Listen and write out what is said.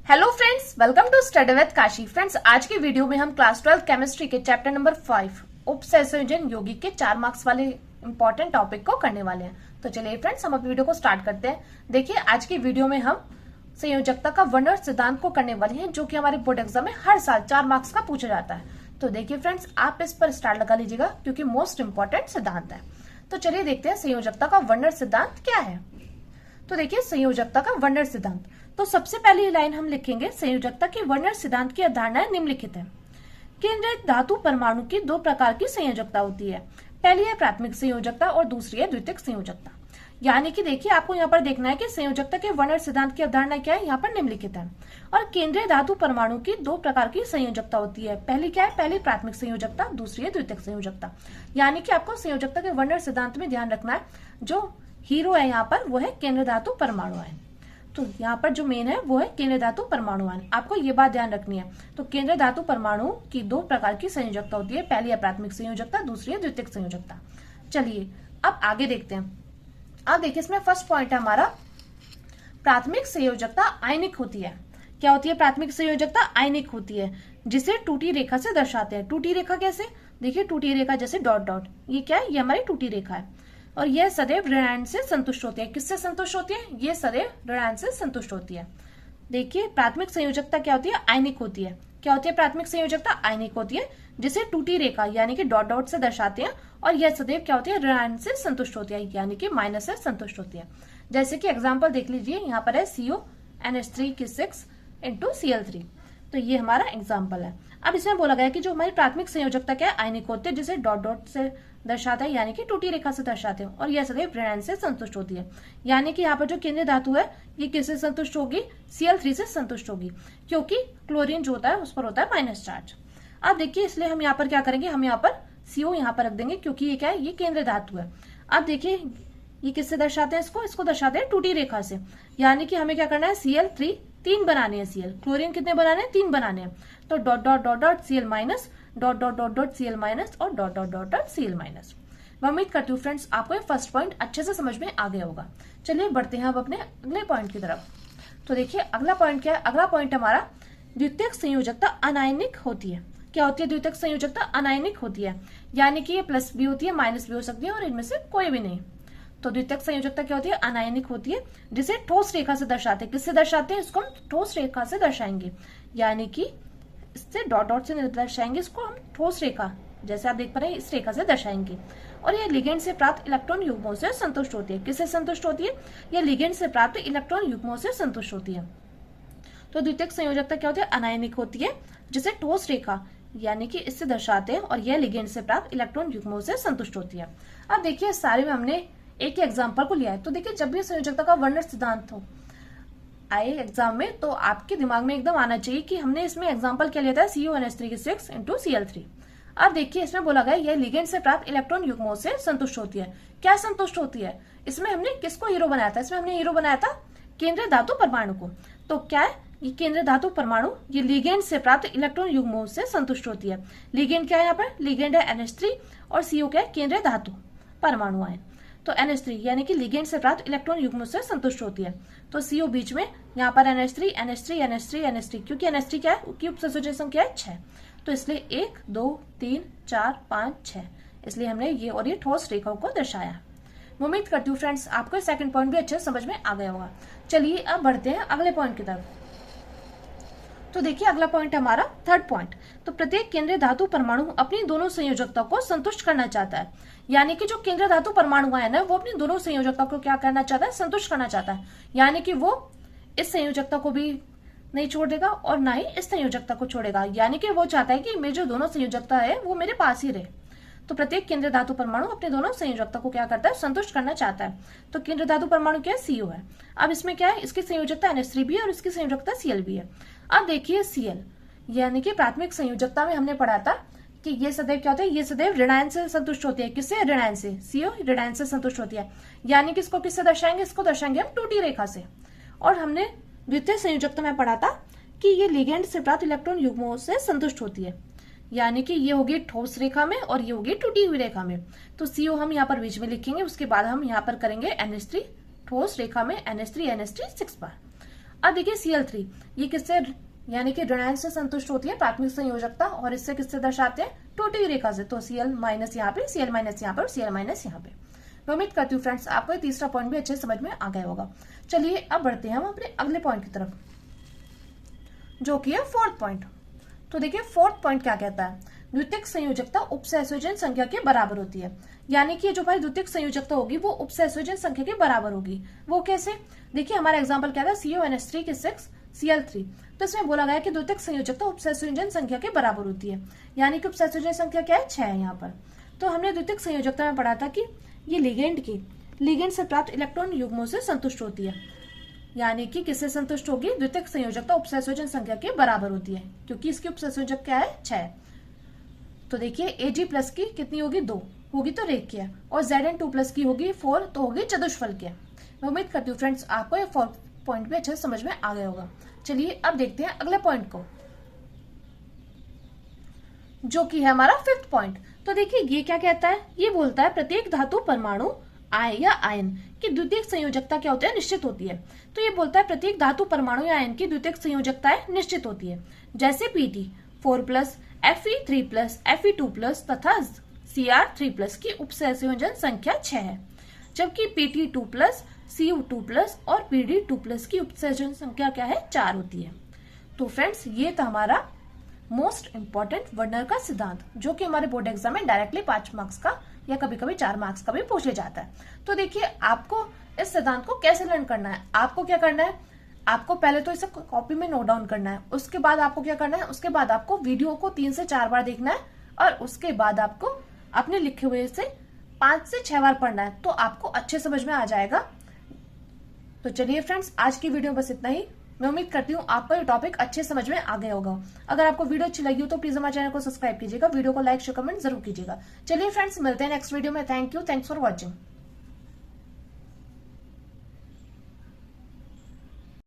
Hello friends, welcome to study with Kashi. Friends, आज की video में हम क्लास 12 केमिस्ट्री के चैप्टर नंबर 5 उपसंयोजन यौगिक के 4 मार्क्स वाले इंपॉर्टेंट टॉपिक को करने वाले हैं। तो चलिए फ्रेंड्स, हम अब वीडियो को स्टार्ट करते हैं। देखिए, आज की वीडियो में हम संयोजकता का वर्णन सिद्धांत को करने वाले हैं, जो कि हमारे बोर्ड एग्जाम में हर साल 4 मार्क्स का पूछा जाता है। तो देखिए फ्रेंड्स, आप इस पर स्टार लगा लीजिएगा क्योंकि मोस्ट इंपॉर्टेंट सिद्धांत है। तो चलिए देखते हैं संयोजकता का वर्णन सिद्धांत क्या है। तो देखिए, संयोजकता का वर्णन सिद्धांत, तो सबसे पहली लाइन हम लिखेंगे, संयोजकता के वर्णन सिद्धांत की अवधारणाएं निम्नलिखित है। केंद्रित धातु परमाणु की दो प्रकार की संयोजकता होती है। पहली है प्राथमिक संयोजकता और दूसरी है द्वितीयक संयोजकता। यानी कि देखिए, आपको यहाँ पर देखना है कि संयोजकता के वर्णन सिद्धांत की अवधारणा क्या है, यहाँ पर निम्नलिखित है। और केंद्रीय धातु परमाणु की दो प्रकार की संयोजकता होती है। पहली क्या है, पहली प्राथमिक संयोजकता, दूसरी है द्वितीयक संयोजकता। यानी कि आपको संयोजकता के वर्णन सिद्धांत में ध्यान रखना है, जो हीरो है यहाँ पर वो है केंद्र धातु परमाणु आयन। तो यहाँ पर जो मेन है वो है केंद्र धातु परमाणु आयन। आपको ये बात ध्यान रखनी है। तो केंद्र धातु परमाणु की दो प्रकार की संयोजकता होती है। पहली है प्राथमिक संयोजकता, दूसरी है द्वितीयक संयोजकता। चलिए अब आगे देखते हैं। अब देखिए, इसमें फर्स्ट पॉइंट है हमारा, प्राथमिक संयोजकता आयनिक होती है। क्या होती है प्राथमिक संयोजकता? आयनिक होती है, जिसे टूटी रेखा से दर्शाते हैं। टूटी रेखा कैसे? देखिए, टूटी रेखा जैसे डॉट डॉट, ये क्या है, ये हमारी टूटी रेखा है। और यह सदैव ऋणायन से संतुष्ट होती है। किससे संतुष्ट होती है? ये सदैव ऋणायन से संतुष्ट होती है। देखिए, प्राथमिक संयोजकता क्या होती है? आयनिक होती है। क्या होती है प्राथमिक संयोजकता? आयनिक होती है, जिसे टूटी रेखा यानी कि डॉट डॉट से दर्शाते हैं। और यह सदैव क्या होती है? ऋणायन से संतुष्ट होती है, यानी कि माइनस से संतुष्ट होती है। जैसे कि एग्जाम्पल देख लीजिए, यहाँ पर है CONH3 की 6 × Cl3। तो ये हमारा एग्जाम्पल है। अब इसमें बोला गया कि जो हमारी प्राथमिक संयोजकता क्या है? आयनिक होती है, जिसे डॉट डॉट से दर्शाता है, यानी कि टूटी रेखा से दर्शाते हैं। और यह सदैव ऋणायन से संतुष्ट होती है। यानी कि यहाँ पर जो केंद्रीय धातु है, ये किससे संतुष्ट होगी? Cl3 से संतुष्ट होगी, क्योंकि क्लोरीन जो होता है उस पर होता है माइनस चार्ज। अब देखिए, इसलिए हम यहाँ पर क्या करेंगे, हम यहाँ पर CO यहाँ पर रख देंगे, क्योंकि ये क्या है, ये केंद्रीय धातु है। अब देखिए, ये किससे दर्शाते हैं? इसको दर्शाते हैं टूटी रेखा से। यानी कि हमें क्या करना है, Cl3 3 बनाने हैं। Cl क्लोरीन कितने बनाने हैं? 3 बनाने हैं। तो dot dot dot dot Cl minus, dot dot dot dot Cl minus और dot dot dot dot Cl minus. मैं उम्मीद करती हूँ फ्रेंड्स, आपको ये फर्स्ट पॉइंट अच्छे से समझ में आ गया होगा। चलिए बढ़ते हैं अब अपने अगले पॉइंट की तरफ। तो देखिए, अगला पॉइंट क्या है? अगला पॉइंट हमारा, द्वितीयक संयोजकता अनायनिक होती है। क्या होती है द्वितीयक संयोजकता? अनायनिक होती है। यानी कि ये प्लस भी होती है, माइनस भी हो सकती है, और इनमें से कोई भी नहीं। तो द्वितीयक संयोजकता क्या होती है? अनायनिक होती है, जिसे ठोस रेखा से दर्शाते हैं। किससे दर्शाते हैं? इसको हम ठोस रेखा से दर्शाएंगे, यानी कि इससे डॉट डॉट से दर्शाएंगे, इसको हम ठोस रेखा, जैसे आप देख पा रहे हैं, इस रेखा से दर्शाएंगे। और यह लिगेंड से प्राप्त इलेक्ट्रॉन युग्मों से संतुष्ट होती है। किससे संतुष्ट होती है? यह लिगेंड से प्राप्त इलेक्ट्रॉन युग्मों से संतुष्ट होती है। तो द्वितीयक संयोजकता क्या होती है? अनायनिक होती है, जिसे ठोस रेखा यानी कि इससे दर्शाते हैं, और यह लिगेंड से प्राप्त इलेक्ट्रॉन युग्मों से संतुष्ट होती है। अब देखिए, सारे में हमने एक ही एग्जाम्पल को लिया है। तो देखिए, जब भी संयोजकता का वर्णन सिद्धांत हो आए एग्जाम में, तो आपके दिमाग में एकदम आना चाहिए कि हमने इसमें एग्जाम्पल क्या लिया था, CONH3 की 6 × Cl3। अब देखिए, इसमें बोला गया यह लिगेंड से प्राप्त इलेक्ट्रॉन युग्मों से संतुष्ट होती है। क्या संतुष्ट होती है? इसमें हमने किसको हीरो बनाया था? इसमें हमने हीरो बनाया था केंद्रीय धातु परमाणु को। तो क्या है, ये केंद्रीय धातु परमाणु ये लिगेंड से प्राप्त इलेक्ट्रॉन युग्मों से संतुष्ट होती है। लिगेंड क्या है? यहाँ पर लिगेंड है NH3, और CO क्या है? केंद्रीय धातु परमाणु आयन। तो NH3 यानी कि लिगेंड से प्राप्त इलेक्ट्रॉन युग्मों से संतुष्ट होती है। तो CO बीच में, यहाँ पर NH3 NH3 NH3 NH3, क्योंकि NH3 क्या है, उसकी उपसंयोजन संख्या है 6। तो इसलिए 1 2 3 4 5 6, इसलिए हमने ये और ये ठोस रेखाओं को दर्शाया। मैं उम्मीद करती हूँ फ्रेंड्स, आपको सेकंड पॉइंट भी अच्छे से समझ में आ गया होगा। चलिए अब बढ़ते हैं अगले पॉइंट की तरफ। तो देखिए, अगला पॉइंट हमारा थर्ड पॉइंट। तो प्रत्येक केंद्रीय धातु परमाणु अपनी दोनों संयोजकता को संतुष्ट करना चाहता है। यानी कि जो केंद्रीय धातु परमाणु आयन है, वो अपनी दोनों संयोजकता को क्या करना चाहता है? संतुष्ट करना चाहता है। यानी कि वो इस संयोजकता को भी नहीं छोड़ देगा और ना ही इस संयोजकता को छोड़ेगा। यानी कि वो चाहता है कि मेरी जो दोनों संयोजकता है वो मेरे पास ही रहे। तो प्रत्येक केंद्रीय धातु परमाणु अपने दोनों संयोजकता को क्या करता है? संतुष्ट करना चाहता है। तो केंद्रीय धातु परमाणु क्या है? CO है। अब इसमें क्या है, इसकी संयोजकता NH3 भी है और इसकी संयोजकता Cl भी है। अब देखिए, Cl यानी कि प्राथमिक संयोजकता में हमने पढ़ा था कि ये सदैव क्या होता है, ये सदैव ऋणायन से संतुष्ट होती है। किससे? ऋणायन से। CO ऋणायन से संतुष्ट होती है। यानी कि इसको किससे दर्शाएंगे? इसको दर्शाएंगे हम टूटी रेखा से। और हमने द्वितीय संयोजकता में पढ़ा था कि ये लिगेंड से प्राप्त इलेक्ट्रॉन युग्मों से संतुष्ट होती है। यानी कि ये होगी ठोस रेखा में और ये होगी टूटी हुई रेखा में। तो CO हम यहाँ पर बीच में लिखेंगे, उसके बाद हम यहाँ पर करेंगे NH3 ठोस रेखा में NH3 NH3 6 बार। अब देखिए Cl3, ये किससे यानी कि ऋणायन से संतुष्ट होती है प्राथमिक संयोजकता, और इससे किससे दर्शाते हैं, टोटी रेखा से। तो Cl माइनस यहाँ पे, Cl माइनस यहाँ पे और Cl माइनस यहाँ पे। मैं उम्मीद करती हूँ फ्रेंड्स आपको ये तीसरा पॉइंट भी अच्छे समझ में आ गया होगा। चलिए अब बढ़ते हैं हम अपने अगले पॉइंट की तरफ, जो कि है फोर्थ पॉइंट। तो देखिए फोर्थ पॉइंट क्या कहता है, द्वितीयक संयोजकता उपसहसंयोजन संख्या के बराबर होती है। यानी कि जो भाई द्वितीयक संयोजकता होगी वो उपसहसंयोजन संख्या के बराबर होगी। वो कैसे, देखिए हमारा एग्जांपल क्या था, CONH3 के 6 Cl3। तो इसमें बोला गया कि द्वितीयक संयोजकता उपसहसंयोजन संख्या के बराबर होती है। यानी कि उपसहसंयोजन संख्या क्या है, 6 है यहाँ पर। तो हमने द्वितीयक संयोजकता में पढ़ा था कि ये लिगेंड से प्राप्त इलेक्ट्रॉन युग्मों से संतुष्ट होती है। यानी कि किससे संतुष्ट होगी, द्वितीयक संयोजकता उपसहसंयोजन संख्या के बराबर होती है, क्योंकि इसकी उपसहसंयोजक क्या है, 6। तो देखिए Ag+ की कितनी होगी, 2 होगी तो रेखीय, और Zn2+ की होगी 4 तो होगी चतुष्फलकीय। मैं उम्मीद करती हूँ फ्रेंड्स आपको ये पॉइंट भी अच्छे समझ में आ गया होगा। चलिए अब देखते हैं अगले पॉइंट को, जो कि है हमारा फिफ्थ पॉइंट। तो देखिए ये क्या कहता है, ये बोलता है प्रत्येक धातु परमाणु आयन की द्वितीयक संयोजकता क्या होती है, निश्चित होती है। तो ये बोलता है प्रत्येक धातु परमाणु या आयन की द्वितीयक संयोजकताएं निश्चित होती है। जैसे Pt 4+, Fe3+, Fe2+ तथा Cr3+ की उपसहसंयोजन संख्या 6 है, जबकि Pt2+, Cu2+ और Pd2+ की उपसहसंयोजन संख्या क्या है, 4 होती है। तो फ्रेंड्स ये था हमारा मोस्ट इंपॉर्टेंट वर्नर का सिद्धांत, जो कि हमारे बोर्ड एग्जाम में डायरेक्टली 5 मार्क्स का या कभी कभी 4 मार्क्स का भी पूछे जाता है। तो देखिए आपको इस सिद्धांत को कैसे लर्न करना है, आपको क्या करना है, आपको पहले तो इसे कॉपी में नोट डाउन करना है। उसके बाद आपको क्या करना है, उसके बाद आपको वीडियो को 3 से 4 बार देखना है, और उसके बाद आपको अपने लिखे हुए से 5 से 6 बार पढ़ना है, तो आपको अच्छे समझ में आ जाएगा। तो चलिए फ्रेंड्स आज की वीडियो बस इतना ही। मैं उम्मीद करती हूँ आपको ये टॉपिक अच्छे समझ में आ गया होगा। अगर आपको वीडियो अच्छी लगी हो तो प्लीज हमारे चैनल को सब्सक्राइब कीजिएगा, वीडियो को लाइक शेयर कमेंट जरूर कीजिएगा। चलिए फ्रेंड्स मिलते हैं नेक्स्ट वीडियो में। Thank you, thanks for watching.